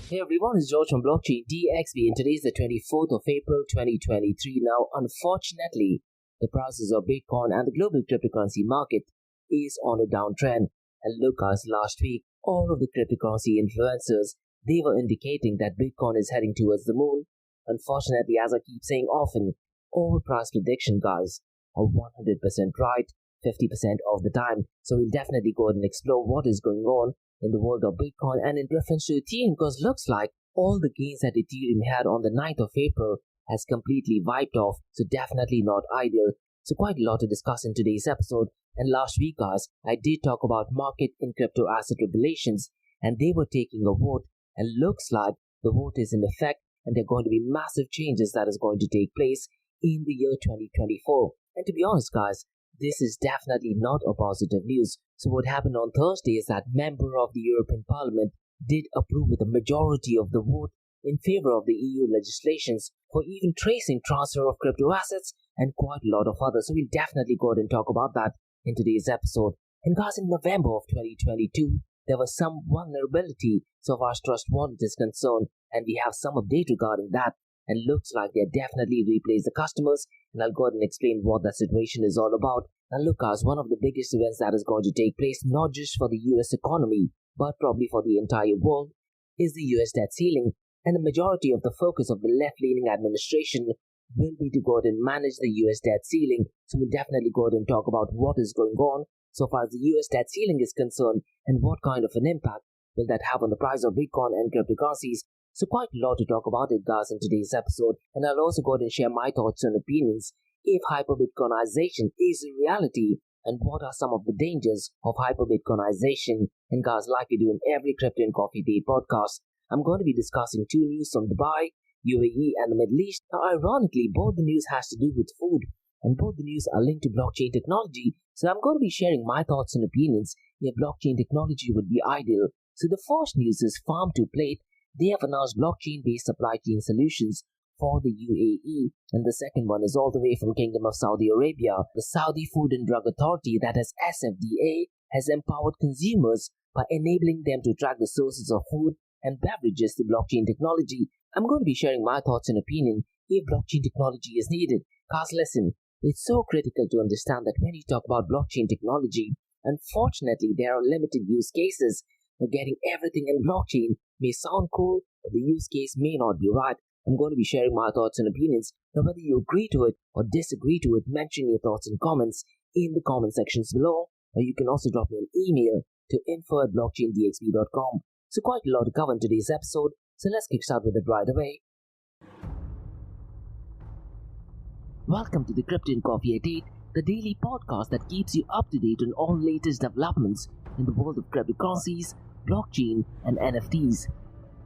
Hey everyone, it's George from Blockchain DXB and today is the 24th of April 2023. Now, unfortunately, the prices of Bitcoin and the global cryptocurrency market is on a downtrend. And look guys, last week, all of the cryptocurrency influencers, they were indicating that Bitcoin is heading towards the moon. Unfortunately, as I keep saying often, all price prediction guys are 100% right 50% of the time. So we'll definitely go ahead and explore what is going on in the world of Bitcoin and in reference to Ethereum, because looks like all the gains that Ethereum had on the 9th of April has completely wiped off, so definitely not ideal. So quite a lot to discuss in today's episode. And last week guys, I did talk about market and crypto asset regulations, and they were taking a vote, and looks like the vote is in effect and there are going to be massive changes that is going to take place in the year 2024. And to be honest guys, this is definitely not a positive news. So what happened on Thursday is that member of the European Parliament did approve with a majority of the vote in favor of the EU legislations for even tracing transfer of crypto assets and quite a lot of others. So we'll definitely go ahead and talk about that in today's episode. And guys, in November of 2022, there was some vulnerability so far as Trust Wallet is concerned, and we have some update regarding that. And looks like they definitely replaced the customers, and I'll go ahead and explain what that situation is all about. Now look guys, one of the biggest events that is going to take place not just for the US economy, but probably for the entire world, is the US debt ceiling. And the majority of the focus of the left-leaning administration will be to go ahead and manage the US debt ceiling. So we'll definitely go ahead and talk about what is going on so far as the US debt ceiling is concerned, and what kind of an impact will that have on the price of Bitcoin and cryptocurrencies. So quite a lot to talk about it guys in today's episode, and I'll also go ahead and share my thoughts and opinions if Hyperbitcoinization is a reality and what are some of the dangers of Hyperbitcoinization. And guys, like we do in every Crypto and Coffee Date podcast, I'm going to be discussing two news from Dubai, UAE and the Middle East. Now ironically, both the news has to do with food and both the news are linked to blockchain technology, so I'm going to be sharing my thoughts and opinions if blockchain technology would be ideal. So the first news is Farm to Plate. They have announced blockchain-based supply chain solutions for the UAE. And the second one is all the way from Kingdom of Saudi Arabia. The Saudi Food and Drug Authority, that is SFDA, has empowered consumers by enabling them to track the sources of food and beverages through blockchain technology. I'm going to be sharing my thoughts and opinion if blockchain technology is needed. Cause listen, it's so critical to understand that when you talk about blockchain technology, unfortunately there are limited use cases. Now, getting everything in blockchain may sound cool, but the use case may not be right. I'm going to be sharing my thoughts and opinions. Now, whether you agree to it or disagree to it, mention your thoughts and comments in the comment sections below. Or you can also drop me an email to info@blockchaindxb.com. So quite a lot to cover in today's episode, so let's kickstart with it right away. Welcome to the Crypto and Coffee Date, the daily podcast that keeps you up to date on all latest developments in the world of cryptocurrencies, blockchain and NFTs.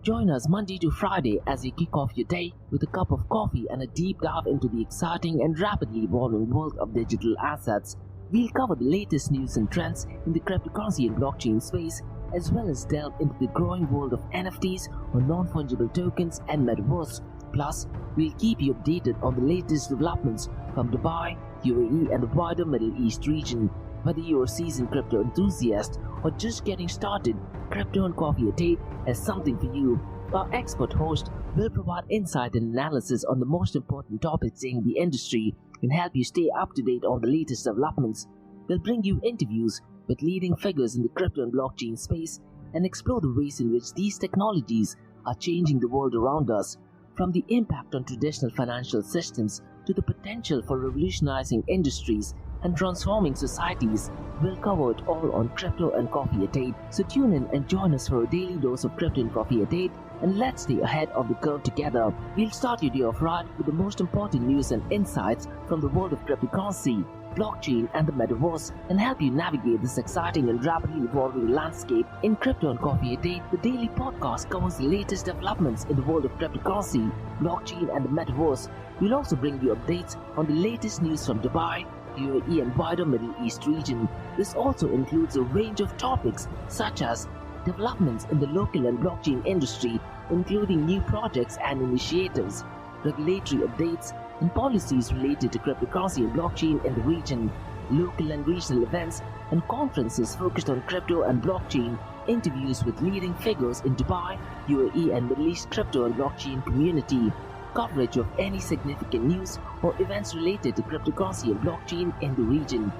Join us Monday to Friday as we kick off your day with a cup of coffee and a deep dive into the exciting and rapidly evolving world of digital assets. We'll cover the latest news and trends in the cryptocurrency and blockchain space, as well as delve into the growing world of NFTs or non-fungible tokens and metaverse. Plus, we'll keep you updated on the latest developments from Dubai, UAE and the wider Middle East region. Whether you're a seasoned crypto enthusiast or just getting started, Crypto and Coffee a Day has something for you. Our expert host will provide insight and analysis on the most important topics in the industry and help you stay up to date on the latest developments. We'll bring you interviews with leading figures in the crypto and blockchain space and explore the ways in which these technologies are changing the world around us, from the impact on traditional financial systems to the potential for revolutionizing industries and transforming societies. We'll cover it all on Crypto and Coffee a Day. So tune in and join us for a daily dose of Crypto and Coffee a Day, and let's stay ahead of the curve together. We'll start your day off right with the most important news and insights from the world of cryptocurrency, blockchain and the metaverse, and help you navigate this exciting and rapidly evolving landscape. In Crypto and Coffee a Day, the daily podcast covers the latest developments in the world of cryptocurrency, blockchain and the metaverse. We'll also bring you updates on the latest news from Dubai, UAE and wider Middle East region. This also includes a range of topics such as developments in the local and blockchain industry, including new projects and initiatives, regulatory updates and policies related to cryptocurrency and blockchain in the region, local and regional events and conferences focused on crypto and blockchain, interviews with leading figures in Dubai, UAE and Middle East crypto and blockchain community, coverage of any significant news or events related to cryptocurrency and blockchain in the region.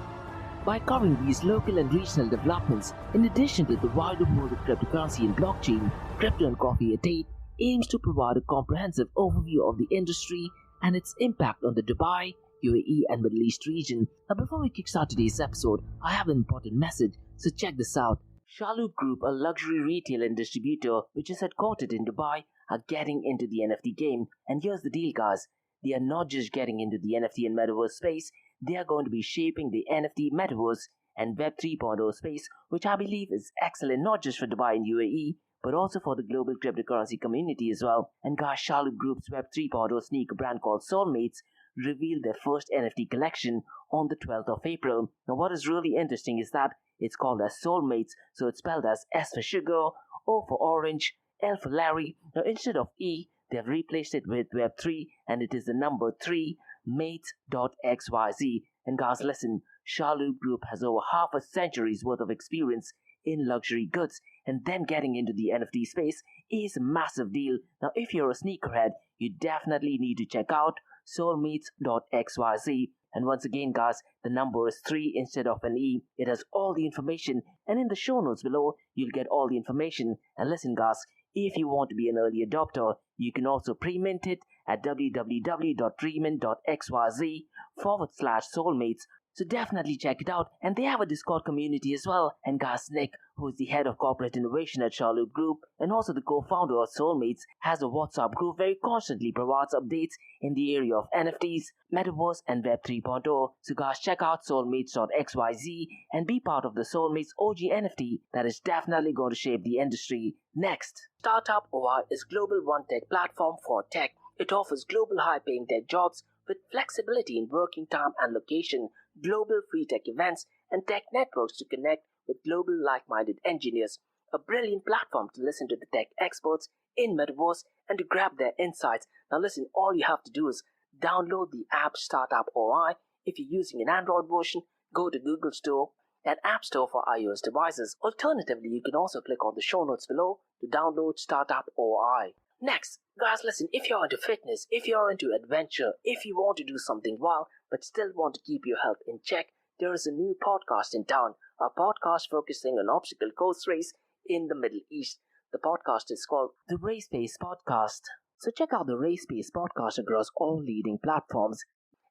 By covering these local and regional developments, in addition to the wider world of cryptocurrency and blockchain, Crypto and Coffee at 8 aims to provide a comprehensive overview of the industry and its impact on the Dubai, UAE and Middle East region. Now before we kickstart today's episode, I have an important message, so check this out. Shalhoub Group, a luxury retailer and distributor which is headquartered in Dubai, are getting into the NFT game. And here's the deal, guys. They are not just getting into the NFT and metaverse space, they are going to be shaping the NFT, metaverse and Web 3.0 space, which I believe is excellent not just for Dubai and UAE, but also for the global cryptocurrency community as well. And guys, Shalhoub Group's Web 3.0 sneaker brand called Soulmates revealed their first NFT collection on the 12th of April. Now what is really interesting is that it's called as Soulmates, so it's spelled as S for sugar, O for orange, L for Larry. Now instead of E, they've replaced it with Web3 and it is the number 3, mates.xyz. And guys, listen, Shalhoub Group has over half a century's worth of experience in luxury goods, and them getting into the NFT space is a massive deal. Now if you're a sneakerhead, you definitely need to check out soulmates.xyz. And once again, guys, the number is 3 instead of an E. It has all the information, and in the show notes below, you'll get all the information. And listen, guys, if you want to be an early adopter, you can also pre-mint it at www.dreamin.xyz/soulmates. So definitely check it out. And they have a Discord community as well. And guys, Nick, who is the head of corporate innovation at Shalhoub Group and also the co-founder of Soulmates, has a WhatsApp group where he constantly provides updates in the area of NFTs, Metaverse and Web 3.0. So guys, check out soulmates.xyz and be part of the Soulmates OG NFT that is definitely going to shape the industry. Next, Startup OI is global one tech platform for tech. It offers global high-paying tech jobs with flexibility in working time and location, global free tech events, and tech networks to connect with global like-minded engineers. A brilliant platform to listen to the tech experts in Metaverse and to grab their insights. Now listen, all you have to do is download the app Startup OI. If you're using an Android version, go to Google Store and App Store for iOS devices. Alternatively, you can also click on the show notes below to download Startup OI. Next, guys, listen, if you're into fitness, if you're into adventure, if you want to do something wild but still want to keep your health in check, there is a new podcast in town, a podcast focusing on obstacle course race in the Middle East. The podcast is called the Race Pace Podcast. So check out the Race Pace Podcast across all leading platforms.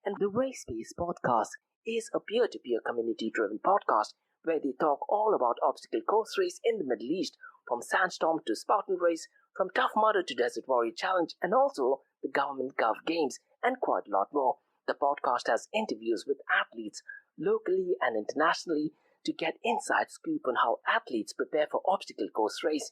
And the Race Pace Podcast is a peer-to-peer community-driven podcast where they talk all about obstacle course race in the Middle East, from Sandstorm to Spartan Race, from Tough Mudder to Desert Warrior Challenge, and also the Government Gov Games, and quite a lot more. The podcast has interviews with athletes locally and internationally to get inside scoop on how athletes prepare for obstacle course race.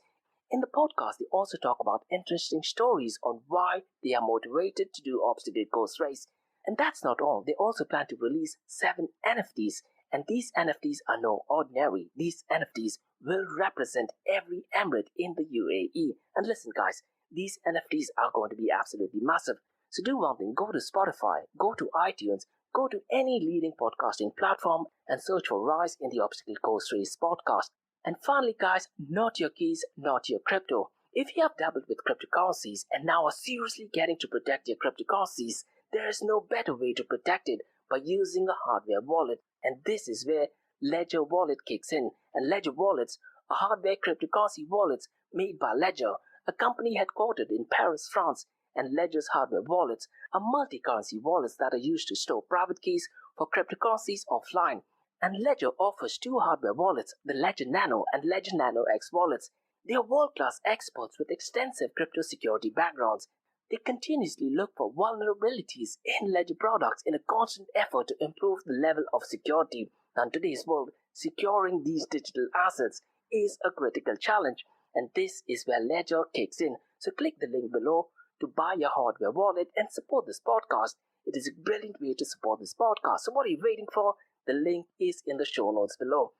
In the podcast, they also talk about interesting stories on why they are motivated to do obstacle course race. And that's not all. They also plan to release 7 NFTs. And these NFTs are no ordinary. These NFTs will represent every emirate in the UAE. And listen, guys, these NFTs are going to be absolutely massive. So do one thing, go to Spotify, go to iTunes, go to any leading podcasting platform and search for Rise in the Obstacle Course Race podcast. And finally, guys, not your keys, not your crypto. If you have dabbled with cryptocurrencies and now are seriously getting to protect your cryptocurrencies, there is no better way to protect it by using a hardware wallet. And this is where Ledger Wallet kicks in. And Ledger Wallets are hardware cryptocurrency wallets made by Ledger, a company headquartered in Paris, France. And Ledger's hardware wallets are multi-currency wallets that are used to store private keys for cryptocurrencies offline. And Ledger offers 2 hardware wallets, the Ledger Nano and Ledger Nano X wallets. They are world-class experts with extensive crypto security backgrounds. They continuously look for vulnerabilities in Ledger products in a constant effort to improve the level of security. Now, in today's world, securing these digital assets is a critical challenge, and this is where Ledger kicks in. So click the link below to buy your hardware wallet and support this podcast. It is a brilliant way to support this podcast. So what are you waiting for? The link is in the show notes below.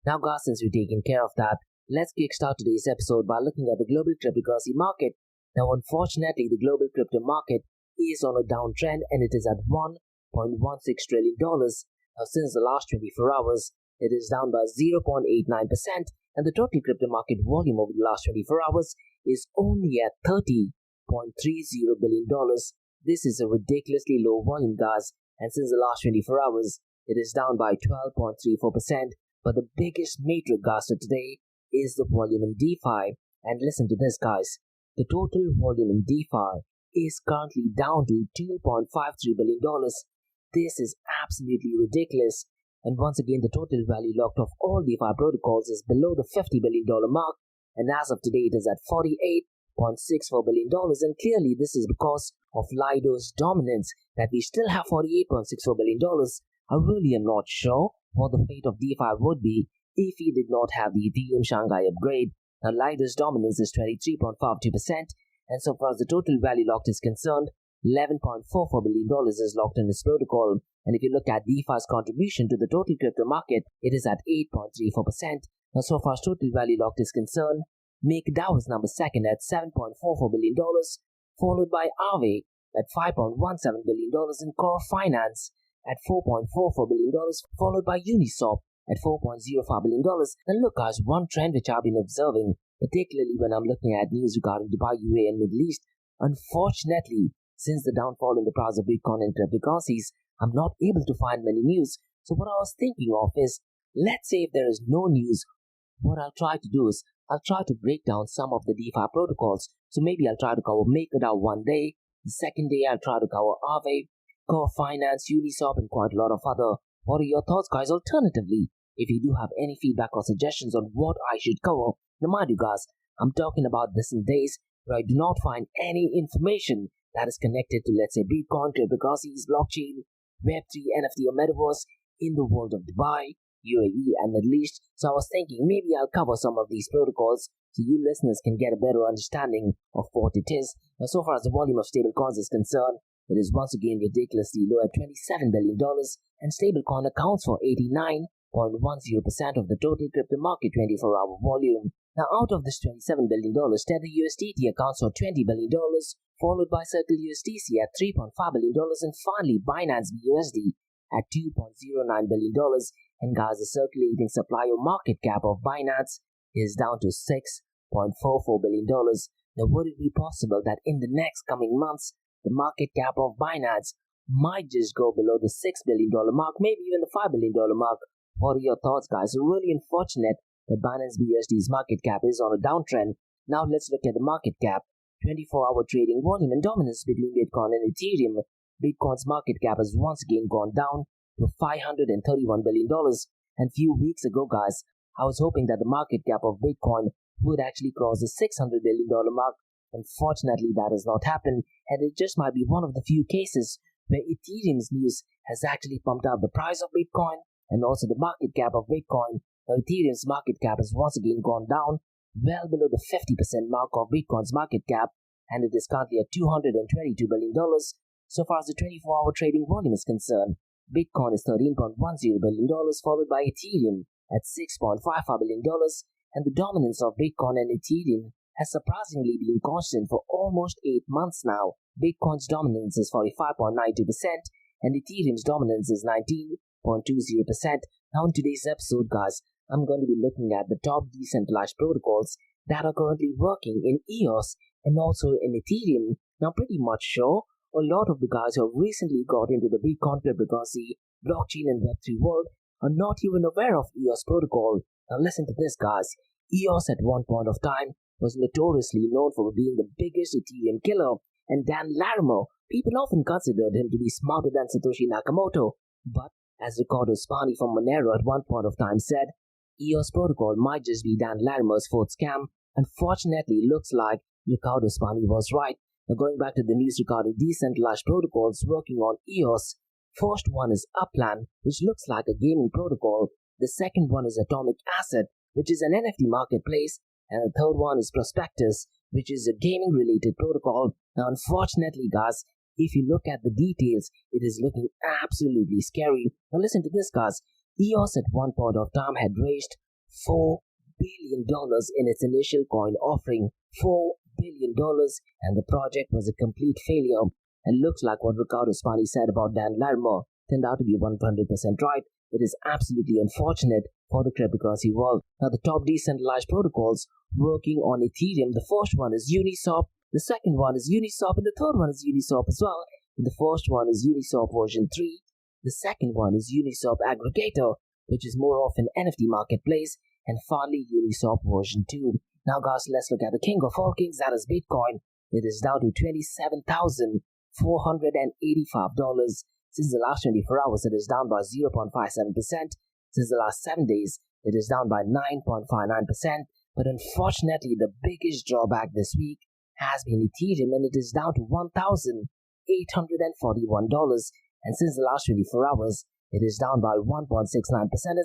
Now, guys, since we've taken care of that, let's kickstart today's episode by looking at the global cryptocurrency market. Now, unfortunately, the global crypto market is on a downtrend and it is at $1.16 trillion. Now, since the last 24 hours, it is down by 0.89%, and the total crypto market volume over the last 24 hours is only at $30.30 billion. This is a ridiculously low volume, guys, and since the last 24 hours, it is down by 12.34%. But the biggest metric, guys, for today is the volume in DeFi. And listen to this, guys. The total volume in DeFi is currently down to $2.53 billion. This is absolutely ridiculous. And once again, the total value locked of all DeFi protocols is below the $50 billion mark. And as of today, it is at $48.64 billion. And clearly, this is because of Lido's dominance that we still have $48.64 billion. I really am not sure what the fate of DeFi would be if he did not have the Ethereum Shanghai upgrade. Now, Lido's dominance is 23.52%, and so far as the total value locked is concerned, $11.44 billion is locked in this protocol. And if you look at DeFi's contribution to the total crypto market, it is at 8.34%. Now, so far as total value locked is concerned, MakerDAO is number second at $7.44 billion, followed by Aave at $5.17 billion, and Core Finance at $4.44 billion, followed by Uniswap at $4.05 billion. And look, guys, one trend which I've been observing, particularly when I'm looking at news regarding Dubai, UAE, and Middle East, unfortunately, since the downfall in the price of Bitcoin and cryptocurrencies, I'm not able to find many news. So what I was thinking of is, let's say if there is no news, what I'll try to do is, I'll try to break down some of the DeFi protocols. So maybe I'll try to cover MakerDAO one day, the second day I'll try to cover Aave, Core Finance, Uniswap, and quite a lot of other. What are your thoughts, guys? Alternatively, if you do have any feedback or suggestions on what I should cover, now mind you guys, I'm talking about this in days where I do not find any information that is connected to, let's say, Bitcoin, cryptocurrencies, blockchain, Web3, NFT, or Metaverse in the world of Dubai, UAE, and Middle East. So I was thinking maybe I'll cover some of these protocols so you listeners can get a better understanding of what it is. Now, so far as the volume of stablecoins is concerned, it is once again ridiculously low at $27 billion, and stablecoin accounts for 89.10% of the total crypto market 24-hour volume. Now, out of this $27 billion, Tether USDT accounts for $20 billion, followed by Circle USDC at $3.5 billion, and finally Binance BUSD at $2.09 billion. And guys, the circulating supply or market cap of Binance is down to $6.44 billion. Now, would it be possible that in the next coming months, the market cap of Binance might just go below the $6 billion mark, maybe even the $5 billion mark? What are your thoughts, guys? Really unfortunate that Binance BUSD's market cap is on a downtrend. Now let's look at the market cap, 24-hour trading volume, and dominance between Bitcoin and Ethereum. Bitcoin's market cap has once again gone down to $531 billion. And few weeks ago, guys, I was hoping that the market cap of Bitcoin would actually cross the $600 billion mark. Unfortunately, that has not happened, and it just might be one of the few cases where Ethereum's news has actually pumped up the price of Bitcoin and also the market cap of Bitcoin. Now, Ethereum's market cap has once again gone down well below the 50% mark of Bitcoin's market cap, and it is currently at $222 billion. So far as the 24-hour trading volume is concerned, Bitcoin is $13.10 billion, followed by Ethereum at $6.55 billion, and the dominance of Bitcoin and Ethereum has surprisingly been constant for almost 8 months now. Bitcoin's dominance is 45.92%, and Ethereum's dominance is 19.20%. Now in today's episode, guys, I'm going to be looking at the top decentralized protocols that are currently working in EOS and also in Ethereum. Now, pretty much sure a lot of the guys who have recently got into the Bitcoin, cryptocurrency, blockchain, and Web3 world are not even aware of EOS protocol. Now listen to this, guys. EOS at one point of time was notoriously known for being the biggest Ethereum killer, and Dan Larimer, people often considered him to be smarter than Satoshi Nakamoto. But as Ricardo Spani from Monero at one point of time said, EOS protocol might just be Dan Larimer's fourth scam. Unfortunately, looks like Ricardo Spani was right. Now going back to the news regarding decentralized protocols working on EOS, first one is Upland, which looks like a gaming protocol. The second one is Atomic Asset, which is an NFT marketplace. And the third one is Prospectus, which is a gaming-related protocol. Now, unfortunately, guys, if you look at the details, it is looking absolutely scary. Now, listen to this, guys. EOS at one point of time had raised $4 billion in its initial coin offering. $4 billion, and the project was a complete failure. And looks like what Ricardo Spani said about Dan Larimer turned out to be 100% right. It is absolutely unfortunate for the cryptocurrency world. Now, the top decentralized protocols working on Ethereum, the first one is Uniswap, the second one is Uniswap, and the third one is Uniswap as well. And the first one is Uniswap version 3, the second one is Uniswap Aggregator, which is more of an NFT marketplace, and finally Uniswap version 2. Now guys, let's look at the king of all kings, that is Bitcoin. It is down to $27,485. Since the last 24 hours, it is down by 0.57%. Since the last 7 days, it is down by 9.59%. But unfortunately, the biggest drawback this week has been Ethereum, and it is down to $1,841. And since the last 24 hours, it is down by 1.69%. And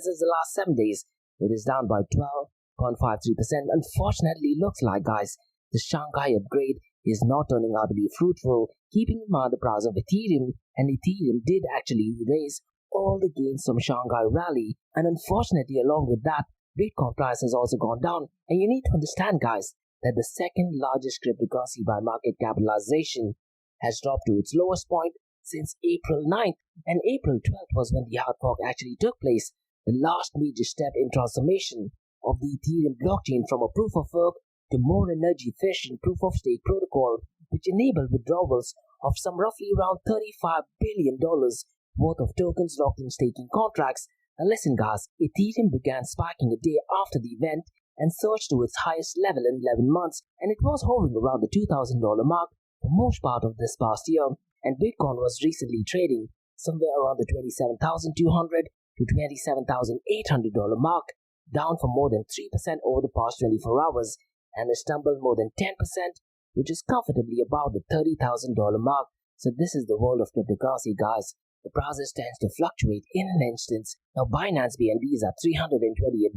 since the last 7 days, it is down by 12.53%. Unfortunately, it looks like, guys, the Shanghai upgrade is not turning out to be fruitful, keeping in mind the price of Ethereum, and Ethereum did actually erase all the gains from Shanghai rally, and unfortunately along with that, Bitcoin price has also gone down. And you need to understand, guys, that the second largest cryptocurrency by market capitalization has dropped to its lowest point since April 9th, and April 12th was when the hard fork actually took place, the last major step in transformation of the Ethereum blockchain from a proof of work to more energy efficient proof of stake protocol, which enabled withdrawals of some roughly around $35 billion worth of tokens locked in staking contracts. Now listen guys, Ethereum began spiking a day after the event and surged to its highest level in 11 months, and it was hovering around the $2,000 mark for most part of this past year, and Bitcoin was recently trading somewhere around the $27,200 to $27,800 mark, down for more than 3% over the past 24 hours, and has stumbled more than 10%, which is comfortably above the $30,000 mark. So this is the world of cryptocurrency, guys. The prices tends to fluctuate in an instant. Now Binance BNB is at $328,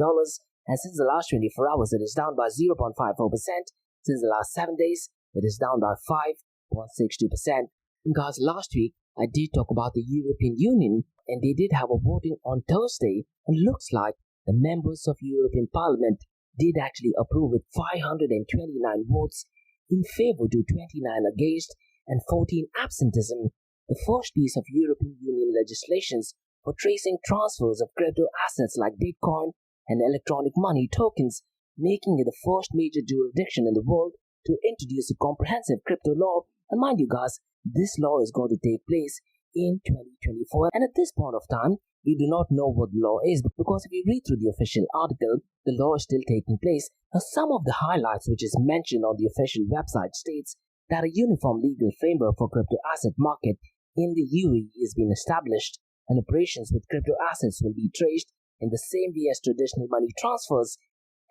and since the last 24 hours it is down by 0.54%. Since the last 7 days it is down by 5.62%. And guys, last week I did talk about the European Union, and they did have a voting on Thursday, and looks like the members of European Parliament did actually approve with 529 votes in favor to 29 against and 14 absenteeism, the first piece of European Union legislations for tracing transfers of crypto assets like Bitcoin and electronic money tokens, making it the first major jurisdiction in the world to introduce a comprehensive crypto law. And mind you guys, this law is going to take place in 2024, and at this point of time we do not know what the law is, because if you read through the official article, the law is still taking place. Now some of the highlights which is mentioned on the official website states that a uniform legal framework for crypto asset market in the UAE is being established, and operations with crypto assets will be traced in the same way as traditional money transfers,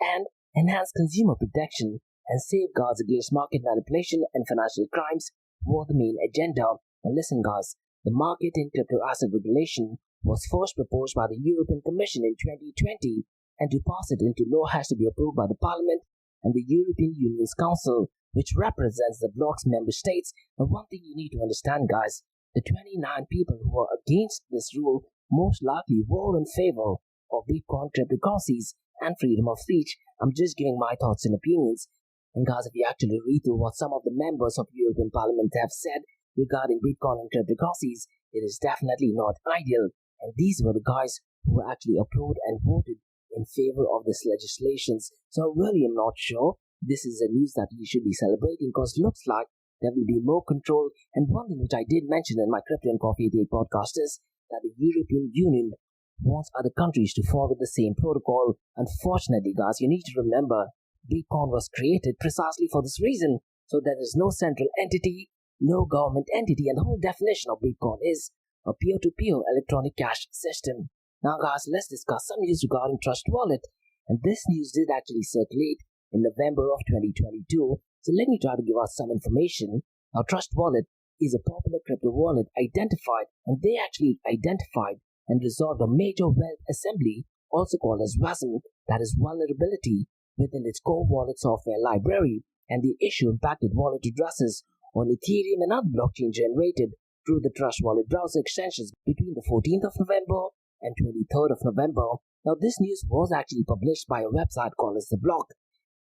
and enhanced consumer protection and safeguards against market manipulation and financial crimes were the main agenda. Now listen guys, the market in crypto asset regulation was first proposed by the European Commission in 2020, and to pass it into law has to be approved by the Parliament and the European Union's Council, which represents the bloc's member states. But one thing you need to understand guys, the 29 people who are against this rule most likely were in favor of Bitcoin, cryptocurrencies and freedom of speech. I'm just giving my thoughts and opinions. And guys, if you actually read through what some of the members of European Parliament have said regarding Bitcoin and cryptocurrencies, it is definitely not ideal. And these were the guys who actually approved and voted in favor of this legislations. So I really am not sure this is a news that we should be celebrating, because it looks like there will be more control. And one thing which I did mention in my Crypto and Coffee Day podcast is that the European Union wants other countries to follow the same protocol. Unfortunately guys, you need to remember Bitcoin was created precisely for this reason, so there is no central entity, no government entity, and the whole definition of Bitcoin is a peer-to-peer electronic cash system. Now guys, let's discuss some news regarding Trust Wallet, and this news did actually circulate in November of 2022, so let me try to give out some information. Now Trust Wallet is a popular crypto wallet identified, and they actually identified and resolved a major wealth assembly, also called as WASM, that is vulnerability within its core wallet software library, and the issue impacted wallet addresses on Ethereum and other blockchain generated through the Trust Wallet browser extensions between the 14th of November and 23rd of November. Now this news was actually published by a website called as The Block,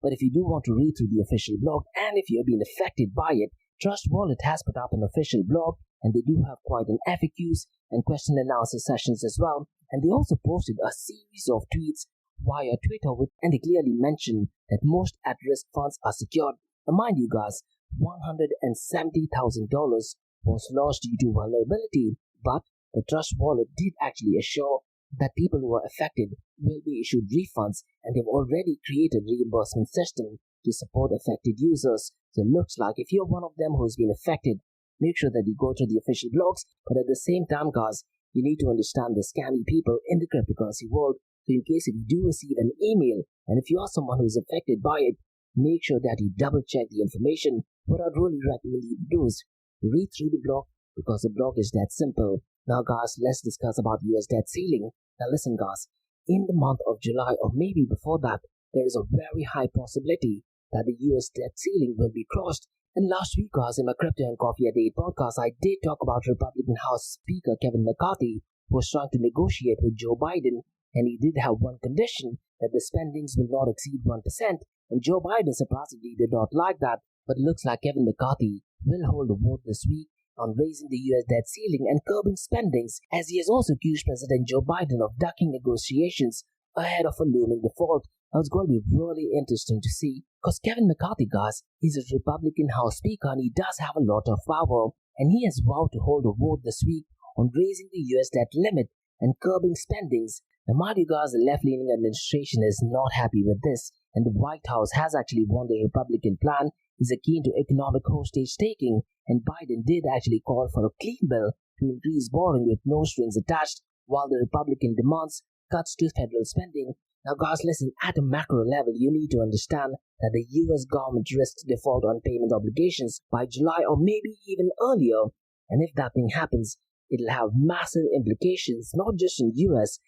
but if you do want to read through the official blog, and if you have been affected by it, Trust Wallet has put up an official blog, and they do have quite an FAQs and question and answer sessions as well. and they also posted a series of tweets via Twitter and they clearly mentioned that most at-risk funds are secured. Now mind you guys, $170,000 was lost due to vulnerability, but the Trust Wallet did actually assure that people who are affected will be issued refunds, and they've already created a reimbursement system to support affected users. So it looks like if you're one of them who's been affected, make sure that you go to the official blogs, but at the same time guys, you need to understand the scammy people in the cryptocurrency world. So in case if you do receive an email, and if you are someone who is affected by it, make sure that you double check the information. What I'd really recommend you to do is read through the blog, because the blog is that simple. Now guys, let's discuss about US debt ceiling. Now listen guys, in the month of July or maybe before that, there is a very high possibility that the US debt ceiling will be crossed. And last week guys, in my Crypto and Coffee at 8 podcast, I did talk about Republican House Speaker Kevin McCarthy, who was trying to negotiate with Joe Biden, and he did have one condition, that the spendings will not exceed 1%, and Joe Biden surprisingly did not like that, but it looks like Kevin McCarthy will hold a vote this week on raising the US debt ceiling and curbing spendings, as he has also accused President Joe Biden of ducking negotiations ahead of a looming default. Now it's going to be really interesting to see, because Kevin McCarthy, guys, is a Republican House Speaker and he does have a lot of power, and he has vowed to hold a vote this week on raising the US debt limit and curbing spendings. Now mind you guys, the left-leaning administration is not happy with this, and the White House has actually won the Republican plan is keen to economic hostage taking, and Biden did actually call for a clean bill to increase borrowing with no strings attached, while the Republican demands cuts to federal spending. Now guys, listen, at a macro level, you need to understand that the US government risks default on payment obligations by July or maybe even earlier, and if that thing happens, it'll have massive implications not just in US,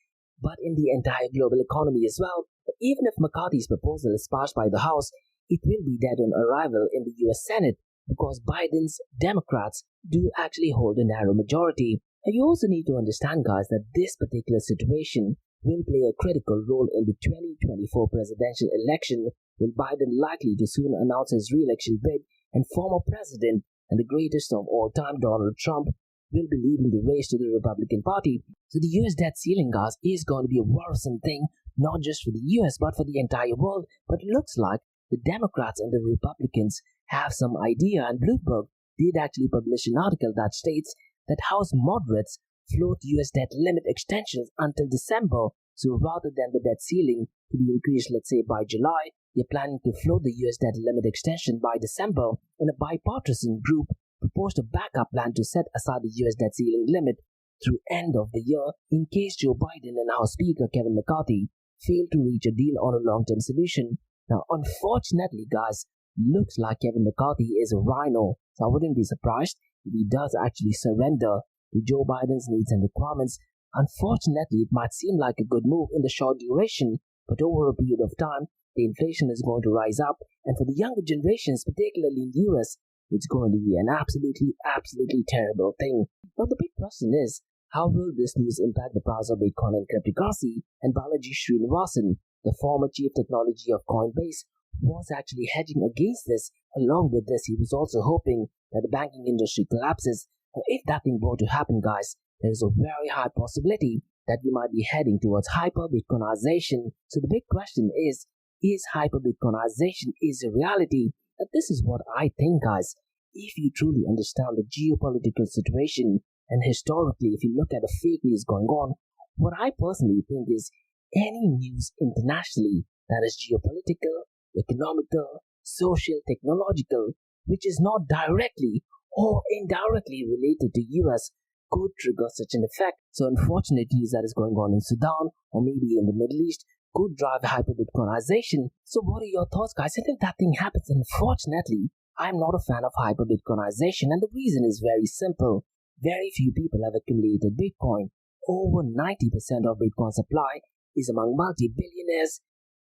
but in the entire global economy as well. But even if McCarthy's proposal is passed by the House, it will be dead on arrival in the US Senate, because Biden's Democrats do actually hold a narrow majority. And you also need to understand, guys, that this particular situation will play a critical role in the 2024 presidential election, with Biden likely to soon announce his re-election bid, and former president and the greatest of all time, Donald Trump, will be leading the race to the Republican Party. So the US debt ceiling, guys, is going to be a worrisome thing, not just for the US but for the entire world. But it looks like the Democrats and the Republicans have some idea, and Bloomberg did actually publish an article that states that House moderates float US debt limit extensions until December. So rather than the debt ceiling to be increased, let's say by July, they're planning to float the US debt limit extension by December, and a bipartisan group proposed a backup plan to set aside the US debt ceiling limit through end of the year in case Joe Biden and House Speaker Kevin McCarthy fail to reach a deal on a long-term solution. Now, unfortunately, guys, looks like Kevin McCarthy is a rhino, so I wouldn't be surprised if he does actually surrender to Joe Biden's needs and requirements. Unfortunately, it might seem like a good move in the short duration, but over a period of time, the inflation is going to rise up, and for the younger generations, particularly in the US, it's going to be an absolutely terrible thing. Now, the big question is, how will this news impact the price of Bitcoin and cryptocurrency? And Balaji Srinivasan, the former chief technology of Coinbase, was actually hedging against this. Along with this, he was also hoping that the banking industry collapses. Now, if that thing were to happen, guys, there is a very high possibility that we might be heading towards hyper-Bitcoinization. So the big question is hyper-Bitcoinization is a reality? And this is what I think, guys. If you truly understand the geopolitical situation, and historically, if you look at the fake news going on, what I personally think is any news internationally that is geopolitical, economical, social, technological, which is not directly or indirectly related to US, could trigger such an effect. So unfortunate news that is going on in Sudan or maybe in the Middle East could drive hyper-Bitcoinization. So what are your thoughts, guys? And if that thing happens, unfortunately, I'm not a fan of hyper-Bitcoinization, and the reason is very simple. Very few people have accumulated Bitcoin. Over 90% of Bitcoin supply is among multi-billionaires,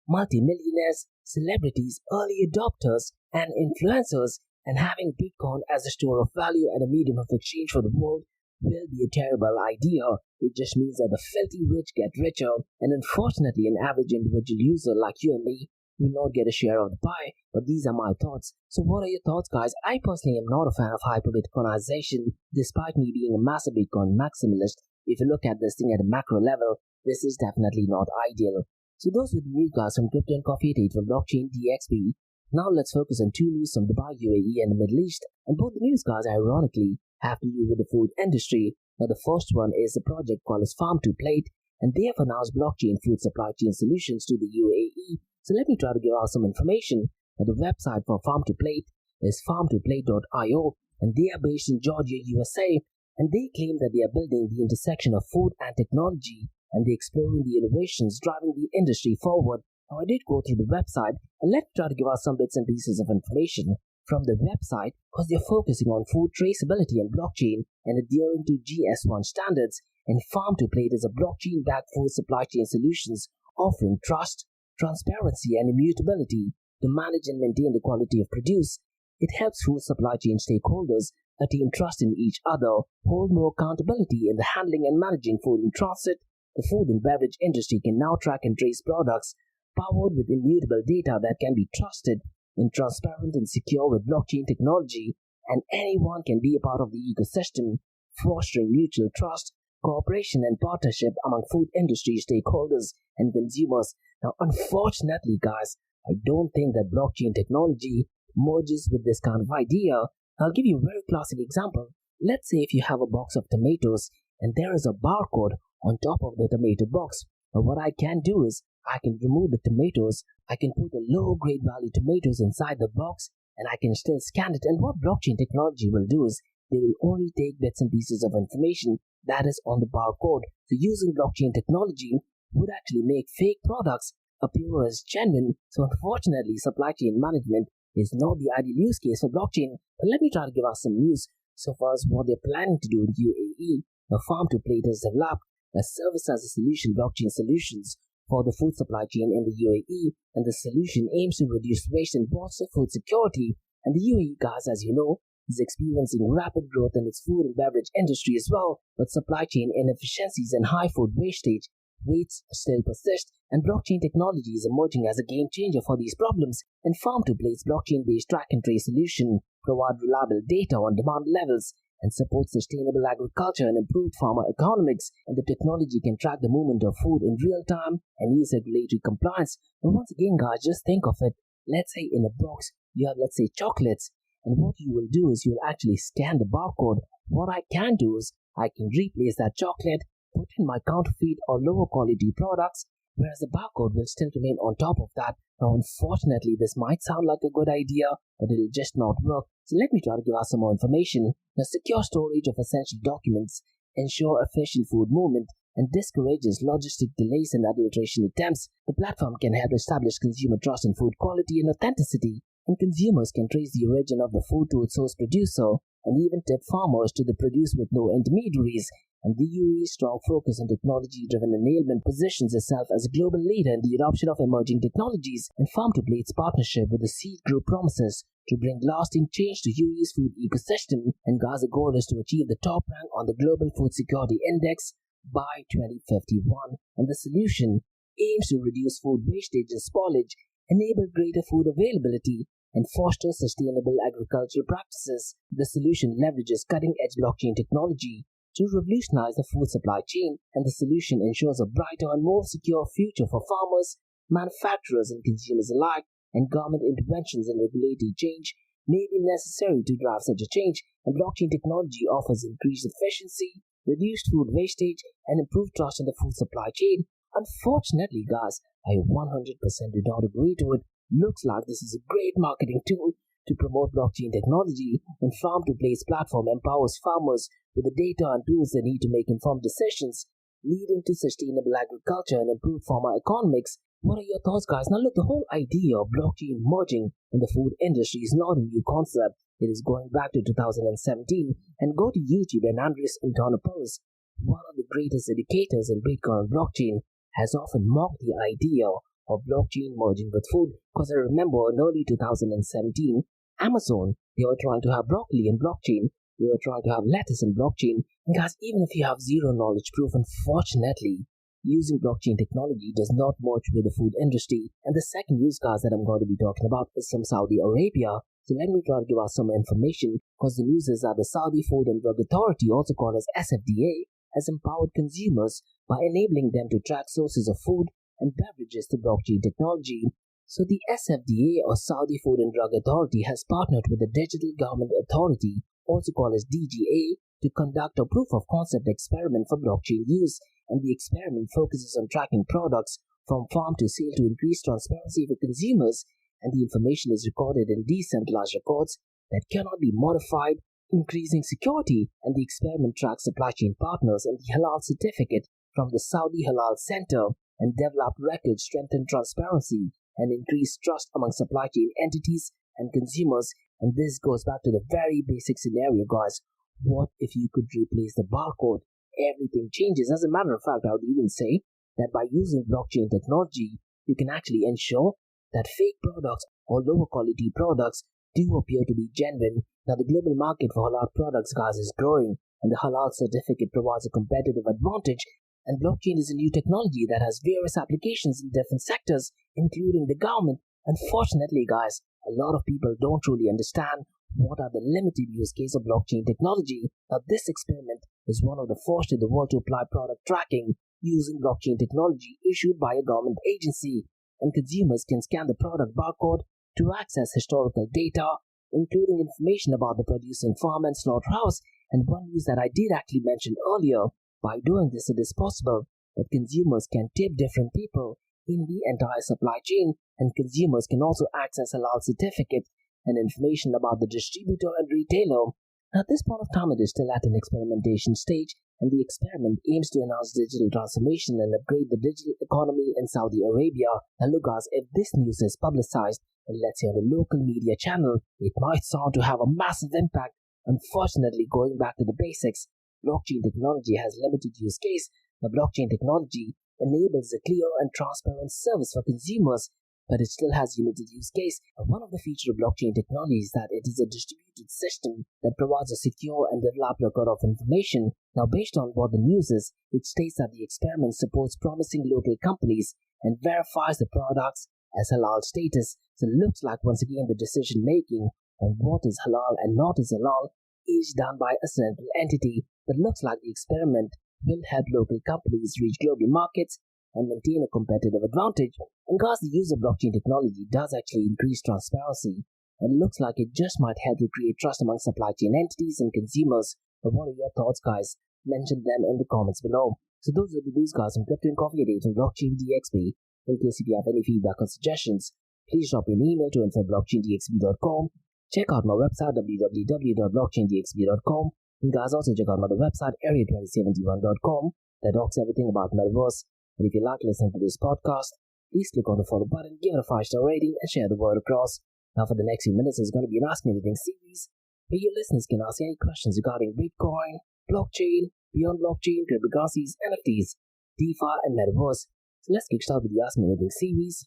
multi-millionaires, celebrities, early adopters, and influencers, and having Bitcoin as a store of value and a medium of exchange for the world will be a terrible idea. It just means that the filthy rich get richer, and unfortunately an average individual user like you and me will not get a share of the pie. But these are my thoughts. So what are your thoughts, guys? I personally am not a fan of hyper-Bitcoinization, Despite me being a massive Bitcoin maximalist, if you look at this thing at a macro level, this is definitely not ideal. So those with the news guys from Crypto and Coffee 88 from Blockchain DXB. Now let's focus on two news from Dubai, UAE and the Middle East. And both the news guys ironically have to do with the food industry. Now the first one is a project called as Farm to Plate, and they have announced blockchain food supply chain solutions to the UAE. So let me try to give out some information. Now the website for Farm to Plate is farmtoplate.io, and they are based in Georgia, USA, and they claim that they are building the intersection of food and technology, and they're exploring the innovations driving the industry forward. Now I did go through the website, and let's try to give out some bits and pieces of information from the website, because they're focusing on food traceability and blockchain and adhering to GS1 standards. And Farm to Plate is a blockchain-backed food supply chain solutions offering trust, transparency, and immutability to manage and maintain the quality of produce. It helps food supply chain stakeholders attain trust in each other, hold more accountability in the handling and managing food in transit. The food and beverage industry can now track and trace products powered with immutable data that can be trusted and transparent and secure with blockchain technology, and anyone can be a part of the ecosystem, fostering mutual trust, cooperation and partnership among food industry stakeholders and consumers. Now, unfortunately, guys, I don't think that blockchain technology merges with this kind of idea. I'll give you a very classic example. Let's say if you have a box of tomatoes and there is a barcode on top of the tomato box. Now, what I can do is I can remove the tomatoes, I can put the low grade value tomatoes inside the box, and I can still scan it. And what blockchain technology will do is they will only take bits and pieces of information that is on the barcode. So using blockchain technology would actually make fake products appear as genuine. So unfortunately, supply chain management is not the ideal use case for blockchain. But let me try to give us some news so far as what they're planning to do in UAE. Now, Farm to Plate has developed a service as a solution blockchain solutions for the food supply chain in the UAE, and the solution aims to reduce waste and bolster food security. And the UAE, guys, as you know, is experiencing rapid growth in its food and beverage industry as well, but supply chain inefficiencies and high food wastage rates still persist, and blockchain technology is emerging as a game changer for these problems. And Farm to Plate's blockchain-based track and trace solution provide reliable data on demand levels and support sustainable agriculture and improved farmer economics, and the technology can track the movement of food in real time and ease regulatory compliance. And once again, guys, just think of it. Let's say in a box you have, let's say, chocolates, and what you will do is you'll actually scan the barcode. What I can do is I can replace that chocolate, put in my counterfeit or lower quality products, whereas the barcode will still remain on top of that. Now, unfortunately, this might sound like a good idea, but it'll just not work. So let me try to give us some more information. The secure storage of essential documents ensure efficient food movement and discourages logistic delays and adulteration attempts. The platform can help establish consumer trust in food quality and authenticity, and consumers can trace the origin of the food to its source producer and even tip farmers to the produce with no intermediaries. And the UAE's strong focus on technology-driven enablement positions itself as a global leader in the adoption of emerging technologies, and Farm to Plate's partnership with the Seed Group promises to bring lasting change to UAE's food ecosystem, and Gaza's goal is to achieve the top rank on the Global Food Security Index by 2051. And the solution aims to reduce food wastage and spoilage, enable greater food availability, and foster sustainable agricultural practices. The solution leverages cutting-edge blockchain technology to revolutionize the food supply chain, and the solution ensures a brighter and more secure future for farmers, manufacturers, and consumers alike. And government interventions and regulatory change may be necessary to drive such a change, and blockchain technology offers increased efficiency, reduced food wastage, and improved trust in the food supply chain. Unfortunately, guys, I 100% do not agree to it. Looks like this is a great marketing tool to promote blockchain technology, and Farm to Plate's platform empowers farmers with the data and tools they need to make informed decisions, leading to sustainable agriculture and improved farmer economics. What are your thoughts, guys? Now look, the whole idea of blockchain merging in the food industry is not a new concept. It is going back to 2017, and go to YouTube and Andres Antonopoulos, one of the greatest educators in Bitcoin and blockchain, has often mocked the idea of blockchain merging with food, because I remember in early 2017, Amazon, they were trying to have broccoli in blockchain, they were trying to have lettuce in blockchain, and guys, even if you have zero knowledge proof, unfortunately, using blockchain technology does not merge with the food industry. And the second use case that I'm going to be talking about is from Saudi Arabia. So let me try to give out some information, because the news is that the Saudi Food and Drug Authority, also called as SFDA, has empowered consumers by enabling them to track sources of food and beverages through blockchain technology. So the SFDA, or Saudi Food and Drug Authority, has partnered with the Digital Government Authority, also called as DGA, to conduct a proof of concept experiment for blockchain use, and the experiment focuses on tracking products from farm to sale to increase transparency for consumers, and the information is recorded in decentralized records that cannot be modified, increasing security. And the experiment tracks supply chain partners and the halal certificate from the Saudi Halal Center, and developed records strengthen transparency and increase trust among supply chain entities and consumers. And this goes back to the very basic scenario, guys. What if you could replace the barcode? Everything changes. As a matter of fact, I would even say that by using blockchain technology, you can actually ensure that fake products or lower quality products do appear to be genuine. Now, the global market for halal products, guys, is growing, and the halal certificate provides a competitive advantage. And blockchain is a new technology that has various applications in different sectors, including the government. Unfortunately, guys, a lot of people don't truly understand what are the limited use cases of blockchain technology. Now, this experiment is one of the first in the world to apply product tracking using blockchain technology issued by a government agency, and consumers can scan the product barcode to access historical data, including information about the producing farm and slaughterhouse. And one news that I did actually mention earlier, by doing this, it is possible that consumers can tip different people in the entire supply chain, and consumers can also access halal certificate and information about the distributor and retailer. At this point of time, it is still at an experimentation stage, and the experiment aims to enhance digital transformation and upgrade the digital economy in Saudi Arabia. And look, guys, if this news is publicized, and let's say on a local media channel, it might sound to have a massive impact. Unfortunately, going back to the basics, blockchain technology has limited use case. The blockchain technology enables a clear and transparent service for consumers, but it still has limited use case. And one of the features of blockchain technology is that it is a distributed system that provides a secure and developed record of information. Now, based on what the news is, it states that the experiment supports promising local companies and verifies the products as halal status. So it looks like, once again, the decision making on what is halal and not is halal is done by a central entity. But looks like the experiment will help local companies reach global markets and maintain a competitive advantage. And guys, the use of blockchain technology does actually increase transparency, and it looks like it just might help to create trust among supply chain entities and consumers. But what are your thoughts, guys? Mention them in the comments below. So those are the news, guys, from Crypto and Coffee Updates on Blockchain DXB. In case if you have any feedback or suggestions, please drop me an email to info@blockchaindxb.com. Check out my website www.blockchaindxb.com. And guys, also check out my other website area2071.com that talks everything about Metaverse. And if you like listening to this podcast, please click on the follow button, give it a 5-star rating, and share the word across. Now, for the next few minutes, it's going to be an Ask Me Anything series where your listeners can ask any questions regarding Bitcoin, blockchain, beyond blockchain, cryptocurrencies, NFTs, Defi, and Metaverse. So let's kick start with the Ask Me Anything series.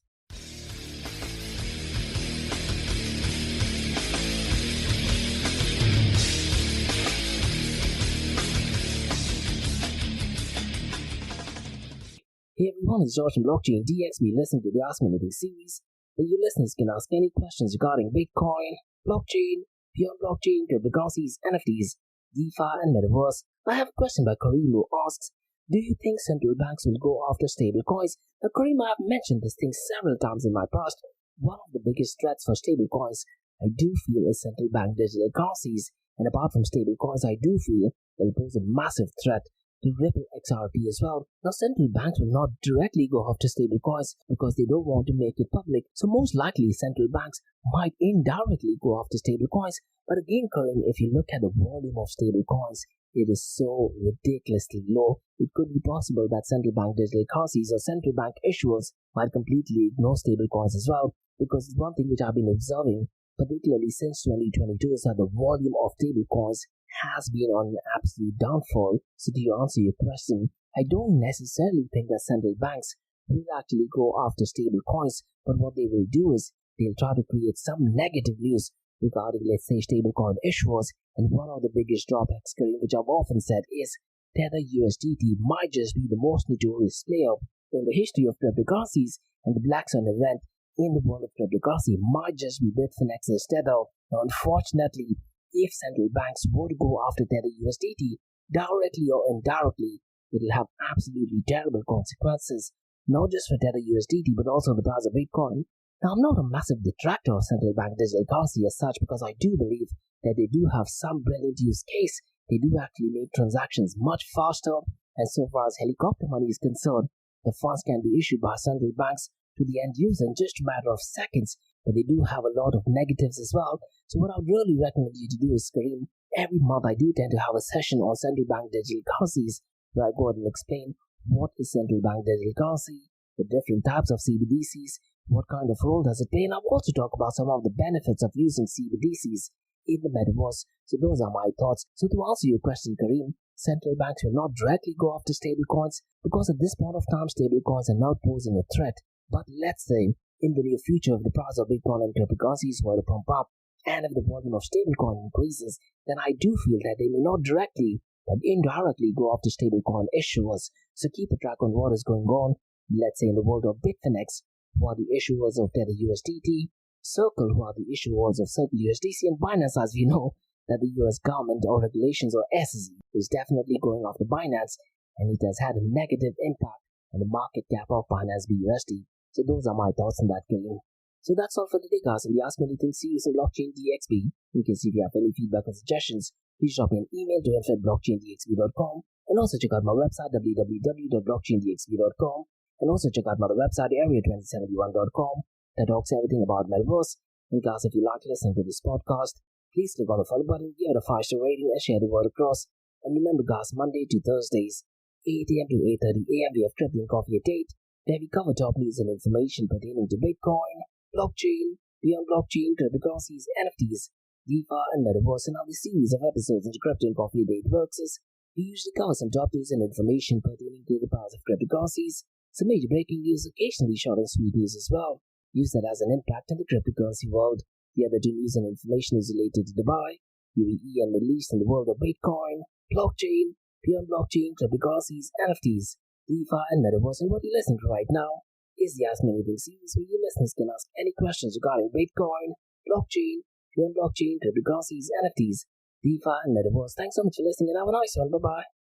Hey everyone, it's George from Blockchain DXB. Listen to the Ask Me Anything series where your listeners can ask any questions regarding Bitcoin, blockchain, beyond blockchain, cryptocurrencies, NFTs, DeFi, and Metaverse. I have a question by Kareem who asks, do you think central banks will go after stablecoins? Now, Kareem, I have mentioned this thing several times in my past. One of the biggest threats for stablecoins, I do feel, is central bank digital currencies. And apart from stablecoins, I do feel they'll pose a massive threat to Ripple XRP as well. Now, central banks will not directly go after stablecoins because they don't want to make it public. So most likely, central banks might indirectly go after stablecoins. But again, Kareem, if you look at the volume of stablecoins, it is so ridiculously low. It could be possible that central bank digital currencies or central bank issuers might completely ignore stablecoins as well. Because one thing which I've been observing, particularly since 2022, is that the volume of stablecoins has been on an absolute downfall. So to answer your question, I don't necessarily think that central banks will actually go after stable coins, but what they will do is they'll try to create some negative news regarding, let's say, stablecoin issuers. And one of the biggest drawbacks, which I've often said, is Tether USDT might just be the most notorious player in the history of cryptocurrencies, and the black swan event in the world of cryptocurrency might just be Bitfinex's Tether. Now, unfortunately, if central banks were to go after Tether USDT directly or indirectly, it will have absolutely terrible consequences, not just for Tether USDT but also the price of Bitcoin. Now, I'm not a massive detractor of central bank digital currency as such, because I do believe that they do have some brilliant use case. They do actually make transactions much faster, and so far as helicopter money is concerned, the funds can be issued by central banks to the end user in just a matter of seconds, but they do have a lot of negatives as well. So what I would really recommend you to do is, Kareem, every month I do tend to have a session on central bank digital currencies where I go ahead and explain what is central bank digital currency, the different types of CBDCs, what kind of role does it play, and I'll also talk about some of the benefits of using CBDCs in the metaverse. So those are my thoughts. So to answer your question, Kareem, central banks will not directly go after stablecoins because at this point of time, stablecoins are not posing a threat. But let's say in the near future, if the price of Bitcoin and cryptocurrencies were to pump up, and if the volume of stablecoin increases, then I do feel that they may not directly but indirectly go after stablecoin issuers. So keep a track on what is going on. Let's say in the world of Bitfinex, who are the issuers of Tether USDT, Circle, who are the issuers of Circle USDC, and Binance, as we know that the US government or regulations or SEC is definitely going after Binance, and it has had a negative impact on the market cap of Binance BUSD. So those are my thoughts on that, game. So that's all for today, guys. And the Ask Me Anything series on Blockchain DXB. In case if you have any feedback or suggestions, please drop me an email to info@blockchaindxb.com, and also check out my website www.blockchaindxb.com, and also check out my other website area2071.com that talks everything about Metaverse. And guys, if you like listening to this podcast, please click on the follow button, give it a 5-star rating, and share the word across. And remember, guys, Monday to Thursdays, 8 a.m. to 8:30 a.m. we have Crypto and Coffee at 8, where we cover top news and information pertaining to Bitcoin, blockchain, beyond blockchain, cryptocurrencies, NFTs, Defi, and Metaverse. And now the series of episodes into Crypto and Coffee at 8 works is we usually cover some top news and information pertaining to the price of cryptocurrencies, some major breaking news, occasionally short and sweet news as well. Use that as an impact in the cryptocurrency world. The other two news and information is related to Dubai, UAE, and Middle East in the world of Bitcoin, blockchain, beyond blockchain, cryptocurrencies, NFTs, DeFi, and Metaverse. And what you're listening to right now is the Ask Me Anything series, where your listeners can ask any questions regarding Bitcoin, blockchain, beyond blockchain, cryptocurrencies, NFTs, DeFi, and Metaverse. Thanks so much for listening, and have a nice one. Bye-bye.